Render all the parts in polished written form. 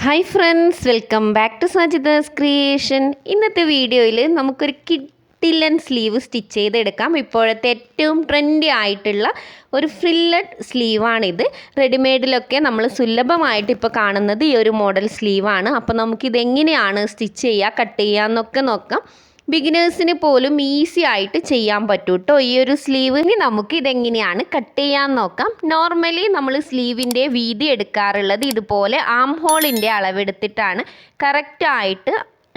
Hi friends, welcome back to Sajitha's creation. ഇന്നത്തെ വീഡിയോയിൽ നമുക്കൊരു കിഡിലൻ സ്ലീവ് സ്റ്റിച്ച് ചെയ്തെടുക്കാം. ഇപ്പോഴത്തെ ഏറ്റവും ട്രെൻഡി ആയിട്ടുള്ള ഒരു ഫ്രില്ലഡ് സ്ലീവാണിത്. റെഡിമെയ്ഡിലൊക്കെ നമ്മൾ സുലഭമായിട്ട് ഇപ്പോൾ കാണുന്നത് ഈ ഒരു മോഡൽ സ്ലീവാണ്. അപ്പോൾ നമുക്കിതെങ്ങനെയാണ് സ്റ്റിച്ച് ചെയ്യുക, കട്ട് ചെയ്യുക എന്നൊക്കെ നോക്കാം. ബിഗിനേഴ്സിന് പോലും ഈസി ആയിട്ട് ചെയ്യാൻ പറ്റും കേട്ടോ ഈ ഒരു സ്ലീവ്. ഇനി നമുക്ക് ഇതെങ്ങനെയാണ് കട്ട് ചെയ്യാൻ നോക്കാം. നോർമലി നമ്മൾ സ്ലീവിൻ്റെ വീതി എടുക്കാറുള്ളത് ഇതുപോലെ ആം ഹോളിൻ്റെ അളവെടുത്തിട്ടാണ്. കറക്റ്റായിട്ട്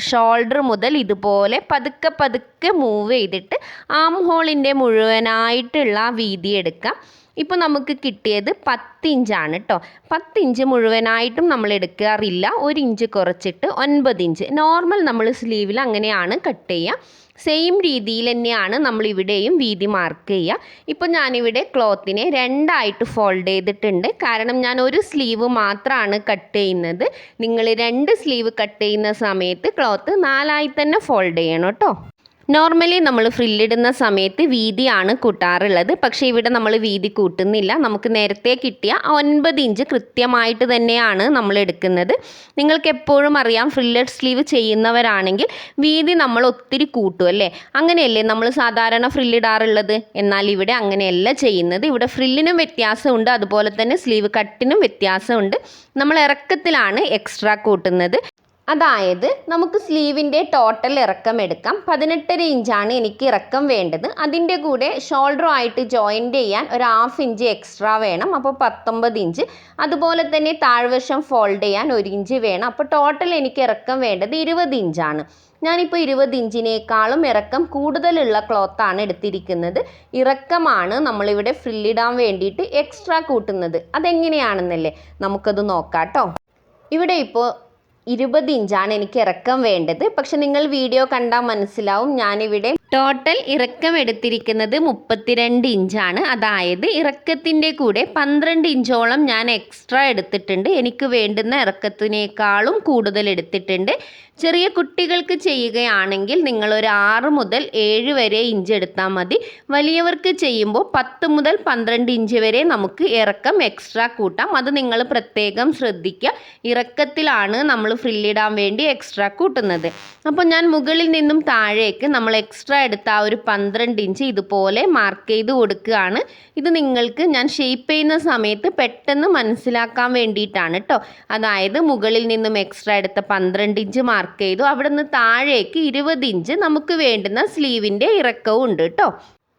ഷോൾഡർ മുതൽ ഇതുപോലെ പതുക്കെ പതുക്കെ മൂവ് ചെയ്തിട്ട് ആം ഹോളിൻ്റെ മുഴുവനായിട്ടുള്ള വീതി എടുക്കാം. ഇപ്പോൾ നമുക്ക് കിട്ടിയത് 10 ഇഞ്ചാണ് കേട്ടോ. 10 ഇഞ്ച് മുഴുവനായിട്ടും നമ്മൾ എടുക്കാറില്ല, 1 ഇഞ്ച് കുറച്ചിട്ട് 9 ഇഞ്ച്. നോർമൽ നമ്മൾ സ്ലീവിൽ അങ്ങനെയാണ് കട്ട് ചെയ്യുക. സെയിം രീതിയിൽ തന്നെയാണ് നമ്മളിവിടെയും വീതി മാർക്ക് ചെയ്യുക. ഇപ്പോൾ ഞാനിവിടെ ക്ലോത്തിനെ 2ആയിട്ട് ഫോൾഡ് ചെയ്തിട്ടുണ്ട്. കാരണം ഞാൻ ഒരു സ്ലീവ് മാത്രമാണ് കട്ട് ചെയ്യുന്നത്. നിങ്ങൾ 2 സ്ലീവ് കട്ട് ചെയ്യുന്ന സമയത്ത് ക്ലോത്ത് 4ആയി തന്നെ ഫോൾഡ് ചെയ്യണം കേട്ടോ. നോർമലി നമ്മൾ ഫ്രില്ലിടുന്ന സമയത്ത് വീതിയാണ് കൂട്ടാറുള്ളത്, പക്ഷേ ഇവിടെ നമ്മൾ വീതി കൂട്ടുന്നില്ല. നമുക്ക് നേരത്തെ കിട്ടിയ 9 ഇഞ്ച് കൃത്യമായിട്ട് തന്നെയാണ് നമ്മൾ എടുക്കുന്നത്. നിങ്ങൾക്ക് എപ്പോഴും അറിയാം, ഫ്രില്ലഡ് സ്ലീവ് ചെയ്യുന്നവരാണെങ്കിൽ വീതി നമ്മൾ ഒത്തിരി കൂട്ടും അല്ലേ? അങ്ങനെയല്ലേ നമ്മൾ സാധാരണ ഫ്രില്ലിടാറുള്ളത്. എന്നാൽ ഇവിടെ അങ്ങനെയല്ല ചെയ്യുന്നത്. ഇവിടെ ഫ്രില്ലിനും വ്യത്യാസമുണ്ട്, അതുപോലെ തന്നെ സ്ലീവ് കട്ടിനും വ്യത്യാസമുണ്ട്. നമ്മൾ ഇറക്കത്തിലാണ് എക്സ്ട്രാ കൂട്ടുന്നത്. അതായത് നമുക്ക് സ്ലീവിൻ്റെ ടോട്ടൽ ഇറക്കം എടുക്കാം. 18.5 ഇഞ്ചാണ് എനിക്ക് ഇറക്കം വേണ്ടത്. അതിൻ്റെ കൂടെ ഷോൾഡറുമായിട്ട് ജോയിൻ്റ് ചെയ്യാൻ ഒരു 1/2 ഇഞ്ച് എക്സ്ട്രാ വേണം, അപ്പോൾ 19 ഇഞ്ച്. അതുപോലെ തന്നെ താഴ്വശം ഫോൾഡ് ചെയ്യാൻ 1 ഇഞ്ച് വേണം. അപ്പോൾ ടോട്ടൽ എനിക്ക് ഇറക്കം വേണ്ടത് 20 ഇഞ്ചാണ്. ഞാനിപ്പോൾ 20 ഇഞ്ചിനേക്കാളും ഇറക്കം കൂടുതലുള്ള ക്ലോത്താണ് എടുത്തിരിക്കുന്നത്. ഇറക്കമാണ് നമ്മളിവിടെ ഫ്രില്ലിടാൻ വേണ്ടിയിട്ട് എക്സ്ട്രാ കൂട്ടുന്നത്. അതെങ്ങനെയാണെന്നല്ലേ നമുക്കത് നോക്കാം കേട്ടോ. ഇവിടെ ഇപ്പോൾ 20 ഇഞ്ചാണ് എനിക്ക് ഇറക്കം വേണ്ടത്. പക്ഷെ നിങ്ങൾ വീഡിയോ കണ്ടാൽ മനസ്സിലാവും, ഞാനിവിടെ ടോട്ടൽ ഇറക്കം എടുത്തിരിക്കുന്നത് 32 ഇഞ്ചാണ്. അതായത് ഇറക്കത്തിൻ്റെ കൂടെ 12 ഇഞ്ചോളം ഞാൻ എക്സ്ട്രാ എടുത്തിട്ടുണ്ട്. എനിക്ക് വേണ്ടുന്ന ഇറക്കത്തിനേക്കാളും കൂടുതൽ എടുത്തിട്ടുണ്ട്. ചെറിയ കുട്ടികൾക്ക് ചെയ്യുകയാണെങ്കിൽ നിങ്ങളൊരു 6 മുതൽ 7 വരെ ഇഞ്ച് എടുത്താൽ മതി. വലിയവർക്ക് ചെയ്യുമ്പോൾ 10 മുതൽ 12 ഇഞ്ച് വരെ നമുക്ക് ഇറക്കം എക്സ്ട്രാ കൂട്ടാം. അത് നിങ്ങൾ പ്രത്യേകം ശ്രദ്ധിക്കുക. ഇറക്കത്തിലാണ് നമ്മൾ ഫ്രില്ലിടാൻ വേണ്ടി എക്സ്ട്രാ കൂട്ടുന്നത്. അപ്പോൾ ഞാൻ മുകളിൽ നിന്നും താഴേക്ക് നമ്മൾ എക്സ്ട്രാ എടുത്ത ആ ഒരു 12 ഇഞ്ച് ഇതുപോലെ മാർക്ക് ചെയ്ത് കൊടുക്കുകയാണ്. ഇത് നിങ്ങൾക്ക് ഞാൻ ഷേപ്പ് ചെയ്യുന്ന സമയത്ത് പെട്ടെന്ന് മനസ്സിലാക്കാൻ വേണ്ടിയിട്ടാണ് കേട്ടോ. അതായത് മുകളിൽ നിന്നും എക്സ്ട്രാ എടുത്ത 12 ഇഞ്ച് മാർക്ക് ചെയ്തു. അവിടെ നിന്ന് താഴേക്ക് 20 ഇഞ്ച് നമുക്ക് വേണ്ടുന്ന സ്ലീവിൻ്റെ ഇറക്കവും ഉണ്ട് കേട്ടോ.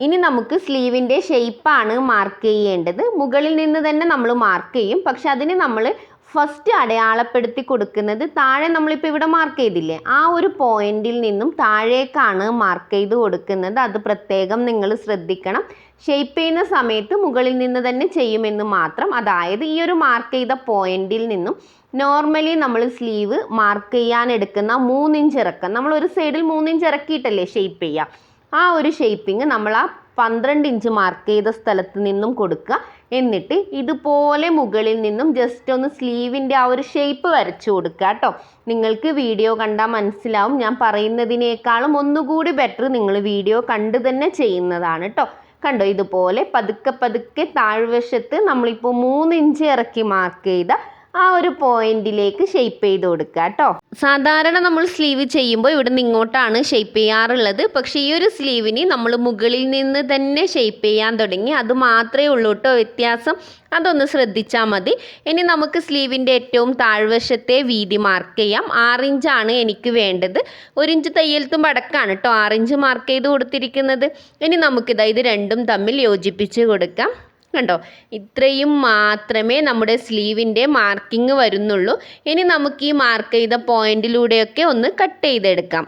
ഇനി നമുക്ക് സ്ലീവിൻ്റെ ഷേപ്പാണ് മാർക്ക് ചെയ്യേണ്ടത്. മുകളിൽ നിന്ന് തന്നെ നമ്മൾ മാർക്ക് ചെയ്യും, പക്ഷെ അതിന് നമ്മൾ ഫസ്റ്റ് അടയാളപ്പെടുത്തി കൊടുക്കുന്നത് താഴെ നമ്മളിപ്പോൾ ഇവിടെ മാർക്ക് ചെയ്തില്ലേ, ആ ഒരു പോയിന്റിൽ നിന്നും താഴേക്കാണ് മാർക്ക് ചെയ്ത് കൊടുക്കുന്നത്. അത് പ്രത്യേകം നിങ്ങൾ ശ്രദ്ധിക്കണം. ഷേപ്പ് ചെയ്യുന്ന സമയത്ത് മുകളിൽ നിന്ന് തന്നെ ചെയ്യുമെന്ന് മാത്രം. അതായത് ഈ ഒരു മാർക്ക് ചെയ്ത പോയിന്റിൽ നിന്നും നോർമലി നമ്മൾ സ്ലീവ് മാർക്ക് ചെയ്യാൻ എടുക്കുന്ന 3 ഇഞ്ച് ഇറക്കം, നമ്മൾ ഒരു സൈഡിൽ 3 ഇഞ്ച് ഇറക്കിയിട്ടല്ലേ ഷേപ്പ് ചെയ്യുക. ആ ഒരു ഷേപ്പിങ് നമ്മൾ ആ 12 ഇഞ്ച് മാർക്ക് ചെയ്ത സ്ഥലത്ത് നിന്നും കൊടുക്കുക. എന്നിട്ട് ഇതുപോലെ മുകളിൽ നിന്നും ജസ്റ്റ് ഒന്ന് സ്ലീവിൻ്റെ ആ ഒരു ഷേപ്പ് വരച്ചു കൊടുക്കുക കേട്ടോ. നിങ്ങൾക്ക് വീഡിയോ കണ്ടാൽ മനസ്സിലാവും, ഞാൻ പറയുന്നതിനേക്കാളും ഒന്നുകൂടി ബെറ്റർ നിങ്ങൾ വീഡിയോ കണ്ട് തന്നെ ചെയ്യുന്നതാണ് കേട്ടോ. കണ്ടോ, ഇതുപോലെ പതുക്കെ പതുക്കെ താഴ്വശത്ത് നമ്മളിപ്പോൾ 3 ഇഞ്ച് ഇറക്കി മാർക്ക് ചെയ്ത ആ ഒരു പോയിന്റിലേക്ക് ഷേപ്പ് ചെയ്ത് കൊടുക്കുക കേട്ടോ. സാധാരണ നമ്മൾ സ്ലീവ് ചെയ്യുമ്പോൾ ഇവിടെ നിന്ന് ഇങ്ങോട്ടാണ് ഷേപ്പ് ചെയ്യാറുള്ളത്. പക്ഷേ ഈ ഒരു സ്ലീവിന് നമ്മൾ മുകളിൽ നിന്ന് തന്നെ ഷേപ്പ് ചെയ്യാൻ തുടങ്ങി. അത് മാത്രമേ ഉള്ളൂ കേട്ടോ വ്യത്യാസം. അതൊന്ന് ശ്രദ്ധിച്ചാൽ മതി. ഇനി നമുക്ക് സ്ലീവിൻ്റെ ഏറ്റവും താഴ്വശത്തെ വീതി മാർക്ക് ചെയ്യാം. 6 ഇഞ്ചാണ് എനിക്ക് വേണ്ടത്. 1 ഇഞ്ച് തയ്യൽ തുമ്പ് അടക്കമാണ് കേട്ടോ 6 ഇഞ്ച് മാർക്ക് ചെയ്ത് കൊടുത്തിരിക്കുന്നത്. ഇനി നമുക്കിതാ ഇത് രണ്ടും തമ്മിൽ യോജിപ്പിച്ച് കൊടുക്കാം. കണ്ടോ, ഇത്രയും മാത്രമേ നമ്മുടെ സ്ലീവിൻ്റെ മാർക്കിങ് വരുന്നുള്ളൂ. ഇനി നമുക്ക് ഈ മാർക്ക് ചെയ്ത പോയിന്റിലൂടെയൊക്കെ ഒന്ന് കട്ട് ചെയ്തെടുക്കാം.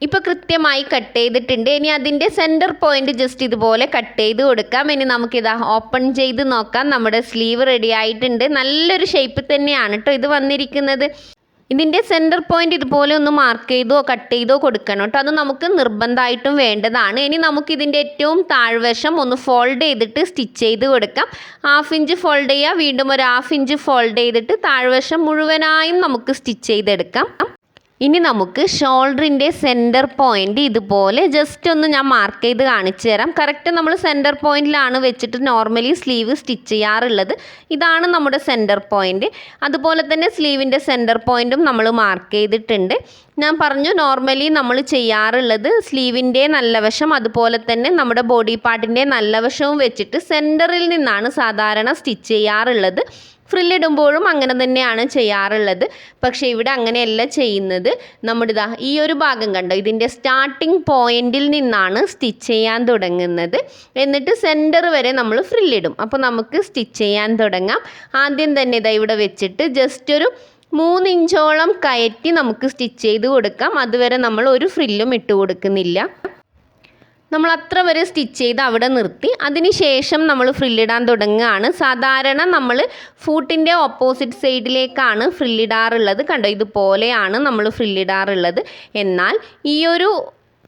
ഇപ്പോൾ കൃത്യമായി കട്ട് ചെയ്തിട്ടുണ്ട്. ഇനി അതിൻ്റെ സെൻറ്റർ പോയിന്റ് ജസ്റ്റ് ഇതുപോലെ കട്ട് ചെയ്ത് കൊടുക്കാം. ഇനി നമുക്കിതാ ഓപ്പൺ ചെയ്ത് നോക്കാം. നമ്മുടെ സ്ലീവ് റെഡി ആയിട്ടുണ്ട്. നല്ലൊരു ഷേപ്പ് തന്നെയാണ് കേട്ടോ ഇത് വന്നിരിക്കുന്നത്. ഇതിൻ്റെ സെൻറ്റർ പോയിന്റ് ഇതുപോലെ ഒന്ന് മാർക്ക് ചെയ്തോ കട്ട് ചെയ്തോ കൊടുക്കണം കേട്ടോ. അത് നമുക്ക് നിർബന്ധമായിട്ടും വേണ്ടതാണ്. ഇനി നമുക്കിതിൻ്റെ ഏറ്റവും താഴ്വശം ഒന്ന് ഫോൾഡ് ചെയ്തിട്ട് സ്റ്റിച്ച് ചെയ്ത് കൊടുക്കാം. 1/2 ഇഞ്ച് ഫോൾഡ് ചെയ്യുക, വീണ്ടും ഒരു 1/2 ഇഞ്ച് ഫോൾഡ് ചെയ്തിട്ട് താഴ്വശം മുഴുവനായും നമുക്ക് സ്റ്റിച്ച് ചെയ്തെടുക്കാം. ഇനി നമുക്ക് ഷോൾഡറിൻ്റെ സെൻറ്റർ പോയിൻ്റ് ഇതുപോലെ ജസ്റ്റ് ഒന്ന് ഞാൻ മാർക്ക് ചെയ്ത് കാണിച്ചു തരാം. കറക്റ്റ് നമ്മൾ സെൻറ്റർ പോയിൻറ്റിലാണ് വെച്ചിട്ട് നോർമലി സ്ലീവ് സ്റ്റിച്ച് ചെയ്യാറുള്ളത്. ഇതാണ് നമ്മുടെ സെൻറ്റർ പോയിൻ്റ്. അതുപോലെ തന്നെ സ്ലീവിൻ്റെ സെൻറ്റർ പോയിൻറ്റും നമ്മൾ മാർക്ക് ചെയ്തിട്ടുണ്ട്. ഞാൻ പറഞ്ഞു നോർമലി നമ്മൾ ചെയ്യാറുള്ളത് സ്ലീവിൻ്റെ നല്ല വശം അതുപോലെ തന്നെ നമ്മുടെ ബോഡി പാർട്ടിൻ്റെ നല്ല വശവും വെച്ചിട്ട് സെൻറ്ററിൽ നിന്നാണ് സാധാരണ സ്റ്റിച്ച് ചെയ്യാറുള്ളത്. ഫ്രില്ലിടുമ്പോഴും അങ്ങനെ തന്നെയാണ് ചെയ്യാറുള്ളത്. പക്ഷേ ഇവിടെ അങ്ങനെയല്ല ചെയ്യുന്നത്. നമ്മുടെ ഈ ഒരു ഭാഗം കണ്ടോ, ഇതിൻ്റെ സ്റ്റാർട്ടിങ് പോയിന്റിൽ നിന്നാണ് സ്റ്റിച്ച് ചെയ്യാൻ തുടങ്ങുന്നത്. എന്നിട്ട് സെൻറ്റർ വരെ നമ്മൾ ഫ്രില്ലിടും. അപ്പോൾ നമുക്ക് സ്റ്റിച്ച് ചെയ്യാൻ തുടങ്ങാം. ആദ്യം തന്നെ ഇവിടെ വെച്ചിട്ട് ജസ്റ്റ് ഒരു 3 ഇഞ്ചോളം കയറ്റി നമുക്ക് സ്റ്റിച്ച് ചെയ്ത് കൊടുക്കാം. അതുവരെ നമ്മൾ ഒരു ഫ്രില്ലും ഇട്ട് കൊടുക്കുന്നില്ല. നമ്മൾ അത്ര വരെ സ്റ്റിച്ച് ചെയ്ത് അവിടെ നിർത്തി. അതിന് ശേഷം നമ്മൾ ഫ്രില്ലിടാൻ തുടങ്ങുകയാണ്. സാധാരണ നമ്മൾ ഫൂട്ടിൻ്റെ ഓപ്പോസിറ്റ് സൈഡിലേക്കാണ് ഫ്രില്ലിടാറുള്ളത്. കണ്ടോ, ഇതുപോലെയാണ് നമ്മൾ ഫ്രില്ലിടാറുള്ളത്. എന്നാൽ ഈ ഒരു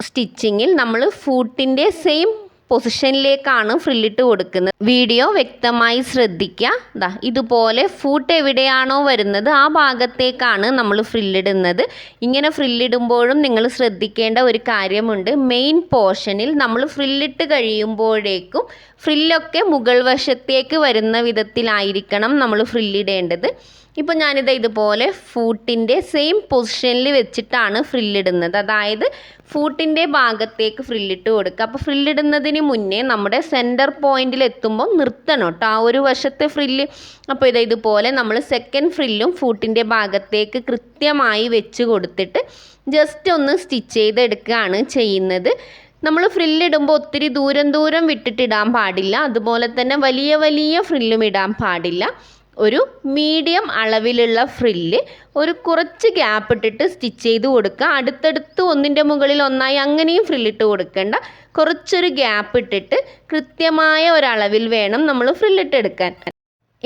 സ്റ്റിച്ചിങ്ങിൽ നമ്മൾ ഫൂട്ടിൻ്റെ സെയിം പൊസിഷനിലേക്കാണ് ഫ്രില്ലിട്ട് കൊടുക്കുന്നത്. വീഡിയോ വ്യക്തമായി ശ്രദ്ധിക്കുക. ഇതുപോലെ ഫൂട്ട് എവിടെയാണോ വരുന്നത് ആ ഭാഗത്തേക്കാണ് നമ്മൾ ഫ്രില്ലിടുന്നത്. ഇങ്ങനെ ഫ്രില്ലിടുമ്പോഴും നിങ്ങൾ ശ്രദ്ധിക്കേണ്ട ഒരു കാര്യമുണ്ട്. മെയിൻ പോർഷനിൽ നമ്മൾ ഫ്രില്ലിട്ട് കഴിയുമ്പോഴേക്കും ഫ്രില്ലൊക്കെ മുകൾ വശത്തേക്ക് വരുന്ന വിധത്തിലായിരിക്കണം നമ്മൾ ഫ്രില്ലിടേണ്ടത്. ഇപ്പോൾ ഞാനിത് ഇതുപോലെ ഫൂട്ടിൻ്റെ സെയിം പൊസിഷനിൽ വെച്ചിട്ടാണ് ഫ്രില്ലിടുന്നത്. അതായത് ഫൂട്ടിൻ്റെ ഭാഗത്തേക്ക് ഫ്രില്ലിട്ട് കൊടുക്കുക. അപ്പോൾ ഫ്രില്ലിടുന്നതിന് മുന്നേ നമ്മുടെ സെൻറ്റർ പോയിന്റിൽ എത്തുമ്പോൾ നിർത്തണം കേട്ടോ ആ ഒരു വശത്തെ ഫ്രില്ല്. അപ്പോൾ ഇതുപോലെ നമ്മൾ സെക്കൻഡ് ഫ്രില്ലും ഫൂട്ടിൻ്റെ ഭാഗത്തേക്ക് കൃത്യമായി വെച്ച് കൊടുത്തിട്ട് ജസ്റ്റ് ഒന്ന് സ്റ്റിച്ച് ചെയ്തെടുക്കുകയാണ് ചെയ്യുന്നത്. നമ്മൾ ഫ്രില്ലിടുമ്പോൾ ഒത്തിരി ദൂരം വിട്ടിട്ടിടാൻ പാടില്ല. അതുപോലെ തന്നെ വലിയ ഫ്രില്ലും ഇടാൻ പാടില്ല. ഒരു മീഡിയം അളവിലുള്ള ഫ്രില്ല് ഒരു കുറച്ച് ഗ്യാപ്പ് ഇട്ടിട്ട് സ്റ്റിച്ച് ചെയ്ത് കൊടുക്കുക. അടുത്തടുത്ത് ഒന്നിൻ്റെ മുകളിൽ ഒന്നായി അങ്ങനെയും ഫ്രില്ലിട്ട് കൊടുക്കേണ്ട. കുറച്ചൊരു ഗ്യാപ്പ് ഇട്ടിട്ട് കൃത്യമായ ഒരളവിൽ വേണം നമ്മൾ ഫ്രില്ലിട്ടെടുക്കാൻ.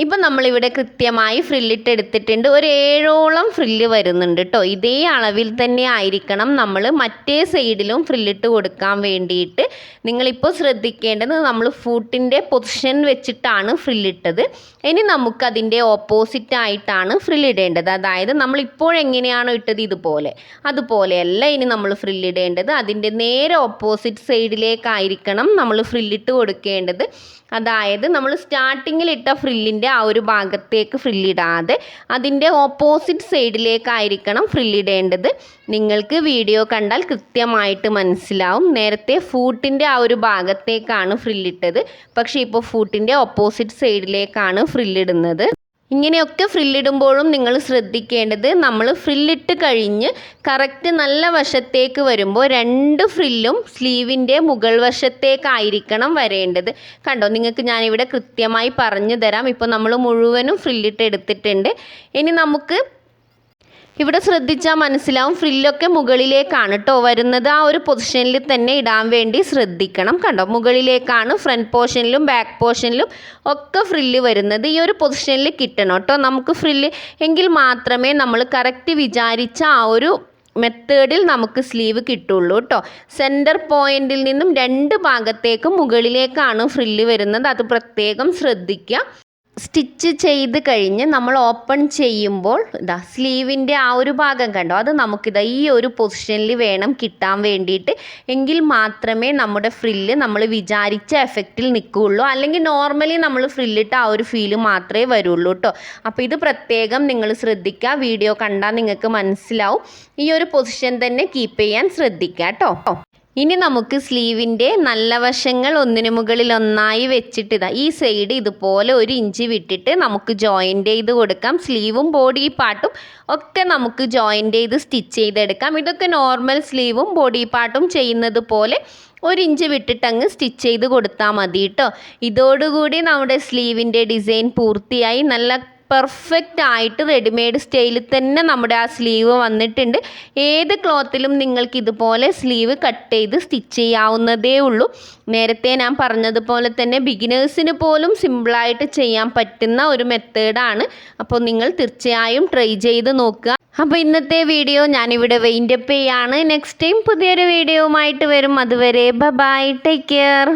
ഇപ്പം നമ്മളിവിടെ കൃത്യമായി ഫ്രില്ലിട്ട് എടുത്തിട്ടുണ്ട്. ഒരു 7ഓളം ഫ്രില്ല് വരുന്നുണ്ട് കേട്ടോ. ഇതേ അളവിൽ തന്നെ ആയിരിക്കണം നമ്മൾ മറ്റേ സൈഡിലും ഫ്രില്ലിട്ട് കൊടുക്കാൻ വേണ്ടിയിട്ട്. നിങ്ങളിപ്പോൾ ശ്രദ്ധിക്കേണ്ടത് നമ്മൾ ഫൂട്ടിൻ്റെ പൊസിഷൻ വെച്ചിട്ടാണ് ഫ്രില്ലിട്ടത്. ഇനി നമുക്കതിൻ്റെ ഓപ്പോസിറ്റ് ആയിട്ടാണ് ഫ്രില്ലിടേണ്ടത്. അതായത് നമ്മളിപ്പോൾ എങ്ങനെയാണോ ഇട്ടത് അതുപോലെയല്ല ഇനി നമ്മൾ ഫ്രില്ലിടേണ്ടത്. അതിൻ്റെ നേരെ ഓപ്പോസിറ്റ് സൈഡിലേക്കായിരിക്കണം നമ്മൾ ഫ്രില്ലിട്ട് കൊടുക്കേണ്ടത്. അതായത് നമ്മൾ സ്റ്റാർട്ടിങ്ങിൽ ഇട്ട ഫ്രില്ലിൻ്റെ ആ ഒരു ഭാഗത്തേക്ക് ഫ്രില്ലിടാതെ അതിൻ്റെ ഓപ്പോസിറ്റ് സൈഡിലേക്കായിരിക്കണം ഫ്രില്ലിടേണ്ടത്. നിങ്ങൾക്ക് വീഡിയോ കണ്ടാൽ കൃത്യമായിട്ട് മനസ്സിലാവും. നേരത്തെ ഫൂട്ടിൻ്റെ ആ ഒരു ഭാഗത്തേക്കാണ് ഫ്രില്ലിട്ടത്. പക്ഷേ ഇപ്പോൾ ഫൂട്ടിൻ്റെ ഓപ്പോസിറ്റ് സൈഡിലേക്കാണ് ഫ്രില്ലിടുന്നത്. ഇങ്ങനെയൊക്കെ ഫ്രില്ലിടുമ്പോഴും നിങ്ങൾ ശ്രദ്ധിക്കേണ്ടത് നമ്മൾ ഫ്രില്ലിട്ട് കഴിഞ്ഞ് കറക്റ്റ് നല്ല വശത്തേക്ക് വരുമ്പോൾ 2 ഫ്രില്ലും സ്ലീവിൻ്റെ മുകൾ വശത്തേക്കായിരിക്കണം വരേണ്ടത്. കണ്ടോ, നിങ്ങൾക്ക് ഞാനിവിടെ കൃത്യമായി പറഞ്ഞു തരാം. ഇപ്പോൾ നമ്മൾ മുഴുവനും ഫ്രില്ലിട്ട് എടുത്തിട്ടുണ്ട്. ഇനി നമുക്ക് ഇവിടെ ശ്രദ്ധിച്ചാൽ മനസ്സിലാവും ഫ്രില്ലൊക്കെ മുകളിലേക്കാണ് കേട്ടോ വരുന്നത്. ആ ഒരു പൊസിഷനിൽ തന്നെ ഇടാൻ വേണ്ടി ശ്രദ്ധിക്കണം. കണ്ടോ, മുകളിലേക്കാണ് ഫ്രണ്ട് പോർഷനിലും ബാക്ക് പോർഷനിലും ഒക്കെ ഫ്രില്ല് വരുന്നത്. ഈ ഒരു പൊസിഷനിൽ കിട്ടണം കേട്ടോ നമുക്ക് ഫ്രില്ല്. എങ്കിൽ മാത്രമേ നമ്മൾ കറക്റ്റ് വിചാരിച്ച ആ ഒരു മെത്തേഡിൽ നമുക്ക് സ്ലീവ് കിട്ടുള്ളൂ കേട്ടോ. സെൻറ്റർ പോയിന്റിൽ നിന്നും 2 ഭാഗത്തേക്കും മുകളിലേക്കാണ് ഫ്രില്ല് വരുന്നത്. അത് പ്രത്യേകം ശ്രദ്ധിക്കുക. സ്റ്റിച്ച് ചെയ്ത് കഴിഞ്ഞ് നമ്മൾ ഓപ്പൺ ചെയ്യുമ്പോൾ സ്ലീവിൻ്റെ ആ ഒരു ഭാഗം കണ്ടോ, അത് ഈ ഒരു പൊസിഷനിൽ വേണം കിട്ടാൻ വേണ്ടിയിട്ട്. എങ്കിൽ മാത്രമേ നമ്മുടെ ഫ്രില്ല് നമ്മൾ വിചാരിച്ച എഫക്റ്റിൽ നിൽക്കുകയുള്ളൂ. അല്ലെങ്കിൽ നോർമലി നമ്മൾ ഫ്രില്ലിട്ട് ആ ഒരു ഫീല് മാത്രമേ വരുള്ളൂ കേട്ടോ. അപ്പോൾ ഇത് പ്രത്യേകം നിങ്ങൾ ശ്രദ്ധിക്കുക. വീഡിയോ കണ്ടാൽ നിങ്ങൾക്ക് മനസ്സിലാവും. ഈ ഒരു പൊസിഷൻ തന്നെ കീപ്പ് ചെയ്യാൻ ശ്രദ്ധിക്കുക കേട്ടോ. ഇനി നമുക്ക് സ്ലീവിൻ്റെ നല്ല വശങ്ങൾ ഒന്നിനു മുകളിൽ ഒന്നായി വെച്ചിട്ട് ഈ സൈഡ് ഇതുപോലെ 1 ഇഞ്ച് വിട്ടിട്ട് നമുക്ക് ജോയിൻ്റ് ചെയ്ത് കൊടുക്കാം. സ്ലീവും ബോഡി പാർട്ടും ഒക്കെ നമുക്ക് ജോയിൻ്റ് ചെയ്ത് സ്റ്റിച്ച് ചെയ്തെടുക്കാം. ഇതൊക്കെ നോർമൽ സ്ലീവും ബോഡി പാർട്ടും ചെയ്യുന്നത് പോലെ 1 ഇഞ്ച് വിട്ടിട്ട് അങ്ങ് സ്റ്റിച്ച് ചെയ്ത് കൊടുത്താൽ മതി കേട്ടോ. ഇതോടുകൂടി നമ്മുടെ സ്ലീവിൻ്റെ ഡിസൈൻ പൂർത്തിയായി. നല്ല പെർഫെക്റ്റ് ആയിട്ട് റെഡിമെയ്ഡ് സ്റ്റൈലിൽ തന്നെ നമ്മുടെ ആ സ്ലീവ് വന്നിട്ടുണ്ട്. ഏത് ക്ലോത്തിലും നിങ്ങൾക്ക് ഇതുപോലെ സ്ലീവ് കട്ട് ചെയ്ത് സ്റ്റിച്ച് ചെയ്യാവുന്നതേ ഉള്ളൂ. നേരത്തെ ഞാൻ പറഞ്ഞതുപോലെ തന്നെ ബിഗിനേഴ്സിന് പോലും സിമ്പിളായിട്ട് ചെയ്യാൻ പറ്റുന്ന ഒരു മെത്തേഡാണ്. അപ്പോൾ നിങ്ങൾ തീർച്ചയായും ട്രൈ ചെയ്ത് നോക്കുക. അപ്പോൾ ഇന്നത്തെ വീഡിയോ ഞാനിവിടെ വൈൻഡപ്പ് ചെയ്യാണ്. നെക്സ്റ്റ് ടൈം പുതിയൊരു വീഡിയോയുമായിട്ട് വരും. അതുവരെ ബൈ, ടേക്ക് കെയർ.